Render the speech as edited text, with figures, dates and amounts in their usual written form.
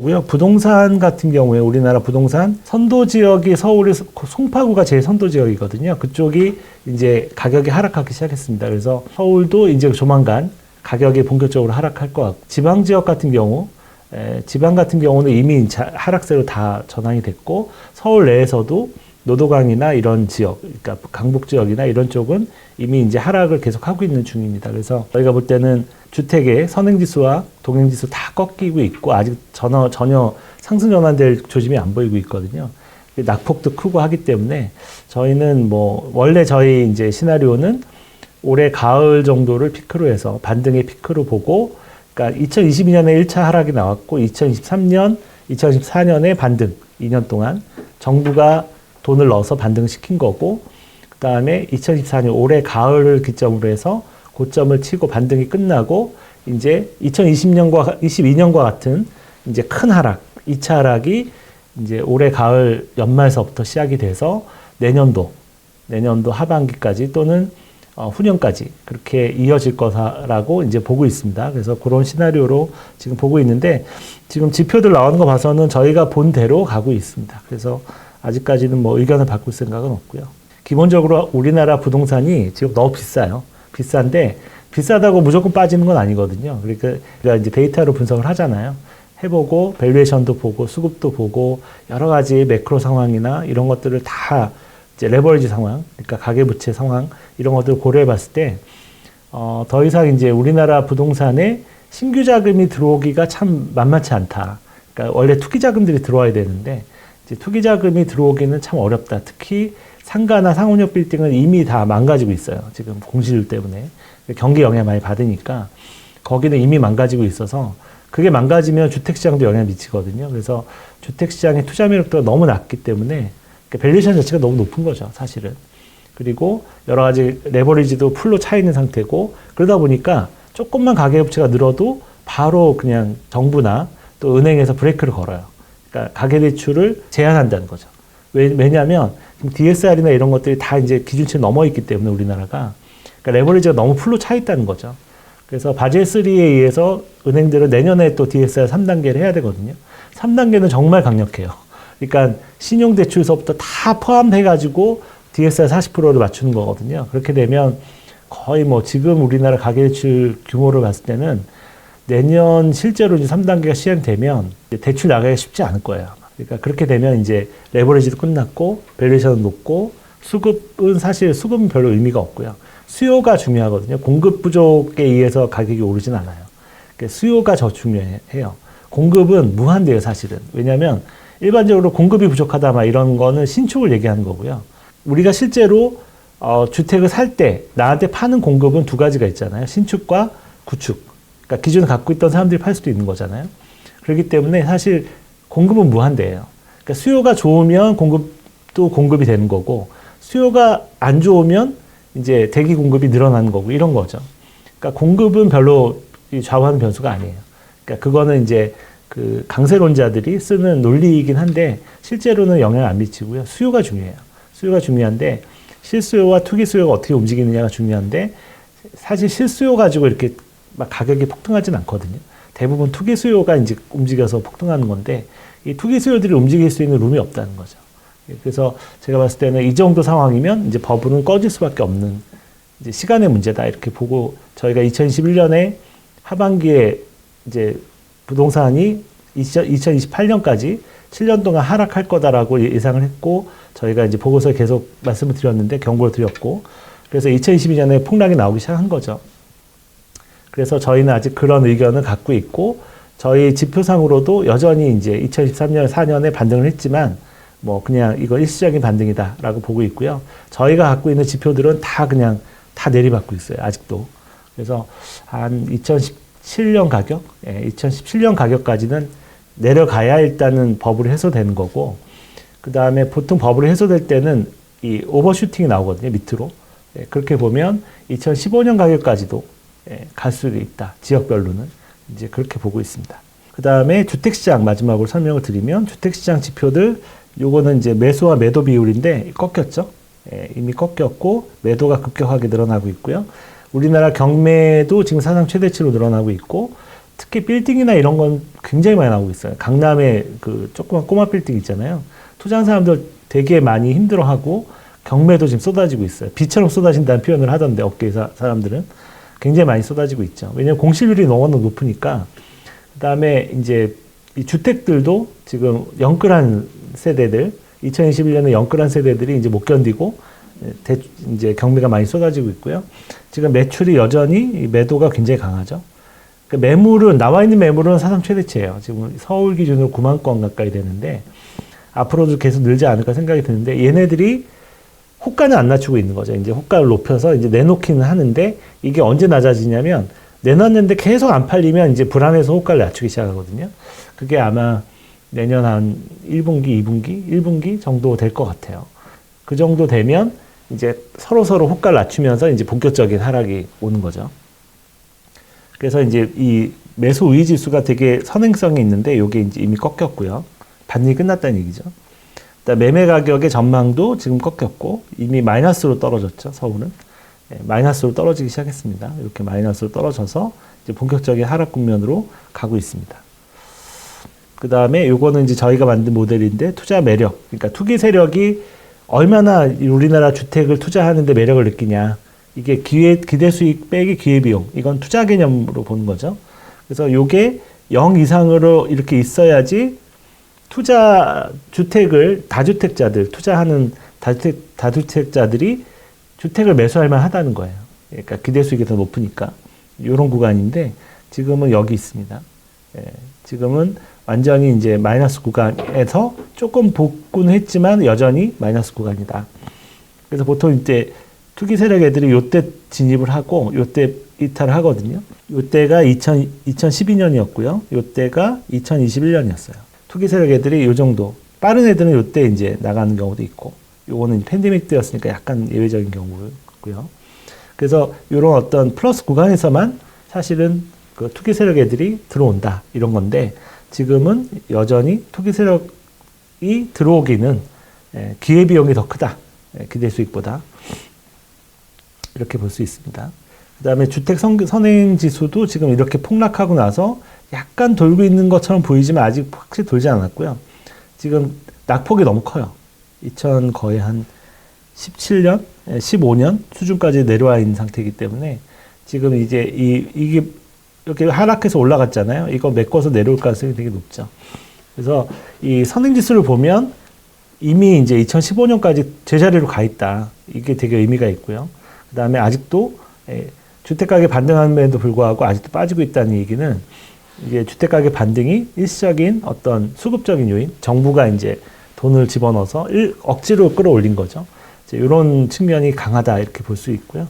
고요. 부동산 같은 경우에 우리나라 부동산 선도 지역이 서울의 송파구가 제일 선도 지역이거든요. 그쪽이 이제 가격이 하락하기 시작했습니다. 그래서 서울도 이제 조만간 가격이 본격적으로 하락할 것 같고, 지방 지역 같은 경우, 지방 같은 경우는 이미 하락세로 다 전환이 됐고, 서울 내에서도 노도강이나 이런 지역, 그러니까 강북 지역이나 이런 쪽은 이미 이제 하락을 계속 하고 있는 중입니다. 그래서 저희가 볼 때는 주택의 선행지수와 동행지수 다 꺾이고 있고, 아직 전혀 상승 전환될 조짐이 안 보이고 있거든요. 낙폭도 크고 하기 때문에 저희는 원래 저희 이제 시나리오는 올해 가을 정도를 피크로 해서 반등의 피크로 보고, 그러니까 2022년에 1차 하락이 나왔고 2023년, 2024년에 반등, 2년 동안 정부가 돈을 넣어서 반등시킨 거고, 그 다음에 2024년 올해 가을을 기점으로 해서 고점을 치고 반등이 끝나고, 이제 2020년과 22년과 같은 이제 큰 하락, 2차 하락이 이제 올해 가을 연말서부터 시작이 돼서 내년도 하반기까지 또는 후년까지 그렇게 이어질 거라고 이제 보고 있습니다. 그래서 그런 시나리오로 지금 보고 있는데, 지금 지표들 나오는 거 봐서는 저희가 본 대로 가고 있습니다. 그래서 아직까지는 의견을 바꿀 생각은 없고요. 기본적으로 우리나라 부동산이 지금 너무 비싸요. 비싼데 비싸다고 무조건 빠지는 건 아니거든요. 그러니까 우리가 이제 데이터로 분석을 하잖아요. 해보고 밸류에이션도 보고 수급도 보고 여러 가지 매크로 상황이나 이런 것들을 다 이제 레버리지 상황, 그러니까 가계부채 상황 이런 것들을 고려해 봤을 때 더 이상 이제 우리나라 부동산에 신규 자금이 들어오기가 참 만만치 않다. 그러니까 원래 투기 자금들이 들어와야 되는데 이제 투기 자금이 들어오기는 참 어렵다. 특히 상가나 상업용 빌딩은 이미 다 망가지고 있어요. 지금 공실률 때문에 경기 영향 많이 받으니까 거기는 이미 망가지고 있어서, 그게 망가지면 주택시장도 영향 미치거든요. 그래서 주택시장의 투자 매력도가 너무 낮기 때문에 밸류에이션 자체가 너무 높은 거죠, 사실은. 그리고 여러 가지 레버리지도 풀로 차 있는 상태고, 그러다 보니까 조금만 가계부채가 늘어도 바로 그냥 정부나 또 은행에서 브레이크를 걸어요. 그러니까 가계대출을 제한한다는 거죠. 왜냐하면 DSR이나 이런 것들이 다 이제 기준치를 넘어 있기 때문에 우리나라가, 그러니까 레버리지가 너무 풀로 차 있다는 거죠. 그래서 바젤3에 의해서 은행들은 내년에 또 DSR 3단계를 해야 되거든요. 3단계는 정말 강력해요. 그러니까 신용대출서부터 다 포함해가지고 DSR 40%를 맞추는 거거든요. 그렇게 되면 거의 지금 우리나라 가계대출 규모를 봤을 때는 내년 실제로 이제 3단계가 시행되면 대출 나가기가 쉽지 않을 거예요. 그러니까 그렇게 되면 이제 레버리지도 끝났고 밸류에이션은 높고, 수급은 별로 의미가 없고요. 수요가 중요하거든요. 공급 부족에 의해서 가격이 오르진 않아요. 그러니까 수요가 더 중요해요. 공급은 무한대예요, 사실은. 왜냐하면 일반적으로 공급이 부족하다 이런 거는 신축을 얘기하는 거고요. 우리가 실제로 주택을 살 때 나한테 파는 공급은 두 가지가 있잖아요. 신축과 구축. 그러니까 기존에 갖고 있던 사람들이 팔 수도 있는 거잖아요. 그렇기 때문에 사실 공급은 무한대예요. 그러니까 수요가 좋으면 공급도 공급이 되는 거고, 수요가 안 좋으면 이제 대기 공급이 늘어나는 거고 이런 거죠. 그러니까 공급은 별로 좌우하는 변수가 아니에요. 그러니까 그거는 이제 그 강세론자들이 쓰는 논리이긴 한데 실제로는 영향을 안 미치고요. 수요가 중요해요. 수요가 중요한데 실수요와 투기 수요가 어떻게 움직이느냐가 중요한데, 사실 실수요 가지고 이렇게 막 가격이 폭등하진 않거든요. 대부분 투기 수요가 이제 움직여서 폭등하는 건데, 이 투기 수요들이 움직일 수 있는 룸이 없다는 거죠. 그래서 제가 봤을 때는 이 정도 상황이면 이제 버블은 꺼질 수밖에 없는 이제 시간의 문제다 이렇게 보고, 저희가 2021년에 하반기에 이제 부동산이 2028년까지 7년 동안 하락할 거다라고 예상을 했고, 저희가 이제 보고서에 계속 말씀을 드렸는데 경고를 드렸고, 그래서 2022년에 폭락이 나오기 시작한 거죠. 그래서 저희는 아직 그런 의견을 갖고 있고, 저희 지표상으로도 여전히 이제 2023년, 4년에 반등을 했지만, 그냥 이거 일시적인 반등이다라고 보고 있고요. 저희가 갖고 있는 지표들은 다 그냥 다 내리받고 있어요, 아직도. 그래서 한 2017년 가격, 2017년 가격까지는 내려가야 일단은 버블이 해소되는 거고, 그 다음에 보통 버블이 해소될 때는 이 오버슈팅이 나오거든요, 밑으로. 그렇게 보면 2015년 가격까지도 갈 수도 있다, 지역별로는. 이제 그렇게 보고 있습니다. 그 다음에 주택시장 마지막으로 설명을 드리면, 주택시장 지표들, 요거는 이제 매수와 매도 비율인데 꺾였죠. 이미 꺾였고 매도가 급격하게 늘어나고 있고요. 우리나라 경매도 지금 사상 최대치로 늘어나고 있고, 특히 빌딩이나 이런 건 굉장히 많이 나오고 있어요. 강남에 그 조그만 꼬마 빌딩 있잖아요. 투자한 사람들 되게 많이 힘들어하고 경매도 지금 쏟아지고 있어요. 비처럼 쏟아진다는 표현을 하던데 업계 사람들은 굉장히 많이 쏟아지고 있죠. 왜냐하면 공실률이 너무나 높으니까. 그다음에 이제 이 주택들도 지금 영끌한 세대들, 2021년에 영끌한 세대들이 이제 못 견디고 이제 경매가 많이 쏟아지고 있고요. 지금 매출이 여전히 매도가 굉장히 강하죠. 그러니까 매물은 나와 있는 매물은 사상 최대치예요. 지금 서울 기준으로 9만 건 가까이 되는데 앞으로도 계속 늘지 않을까 생각이 드는데 얘네들이 호가는 안 낮추고 있는 거죠. 이제 호가를 높여서 이제 내놓기는 하는데 이게 언제 낮아지냐면 내놨는데 계속 안 팔리면 이제 불안해서 호가를 낮추기 시작하거든요. 그게 아마 내년 한 1분기, 2분기, 1분기 정도 될 것 같아요. 그 정도 되면 이제 서로 호가를 낮추면서 이제 본격적인 하락이 오는 거죠. 그래서 이제 이 매수 우위 지수가 되게 선행성이 있는데 이게 이제 이미 꺾였고요. 반등이 끝났다는 얘기죠. 매매 가격의 전망도 지금 꺾였고 이미 마이너스로 떨어졌죠. 서울은 마이너스로 떨어지기 시작했습니다. 이렇게 마이너스로 떨어져서 이제 본격적인 하락 국면으로 가고 있습니다. 그 다음에 요거는 이제 저희가 만든 모델인데 투자 매력, 그러니까 투기 세력이 얼마나 우리나라 주택을 투자하는데 매력을 느끼냐. 이게 기대 수익 빼기 기회비용. 이건 투자 개념으로 보는 거죠. 그래서 요게 0 이상으로 이렇게 있어야지 주택을 다주택자들, 투자하는 다주택자들이 주택을 매수할 만하다는 거예요. 그러니까 기대 수익이 더 높으니까. 요런 구간인데 지금은 여기 있습니다. 지금은 완전히 이제 마이너스 구간에서 조금 복구는 했지만 여전히 마이너스 구간이다. 그래서 보통 이제 투기 세력 애들이 요때 진입을 하고 요때 이탈을 하거든요. 요때가 2012년이었고요. 요때가 2021년이었어요. 투기 세력 애들이 요 정도. 빠른 애들은 요때 이제 나가는 경우도 있고. 요거는 팬데믹 때였으니까 약간 예외적인 경우고요. 그래서 요런 어떤 플러스 구간에서만 사실은 그 투기 세력 애들이 들어온다. 이런 건데 지금은 여전히 투기 세력이 들어오기는 기회비용이 더 크다. 기대 수익보다. 이렇게 볼 수 있습니다. 그 다음에 주택 선행 지수도 지금 이렇게 폭락하고 나서 약간 돌고 있는 것처럼 보이지만 아직 확실히 돌지 않았고요. 지금 낙폭이 너무 커요. 거의 한 17년, 15년 수준까지 내려와 있는 상태이기 때문에 지금 이제 이게 이렇게 하락해서 올라갔잖아요. 이거 메꿔서 내려올 가능성이 되게 높죠. 그래서 이 선행지수를 보면 이미 이제 2015년까지 제자리로 가 있다. 이게 되게 의미가 있고요. 그 다음에 아직도 주택가격 반등함에도 불구하고 아직도 빠지고 있다는 얘기는 이게 주택가격 반등이 일시적인 어떤 수급적인 요인, 정부가 이제 돈을 집어넣어서 억지로 끌어올린 거죠. 이런 측면이 강하다 이렇게 볼 수 있고요.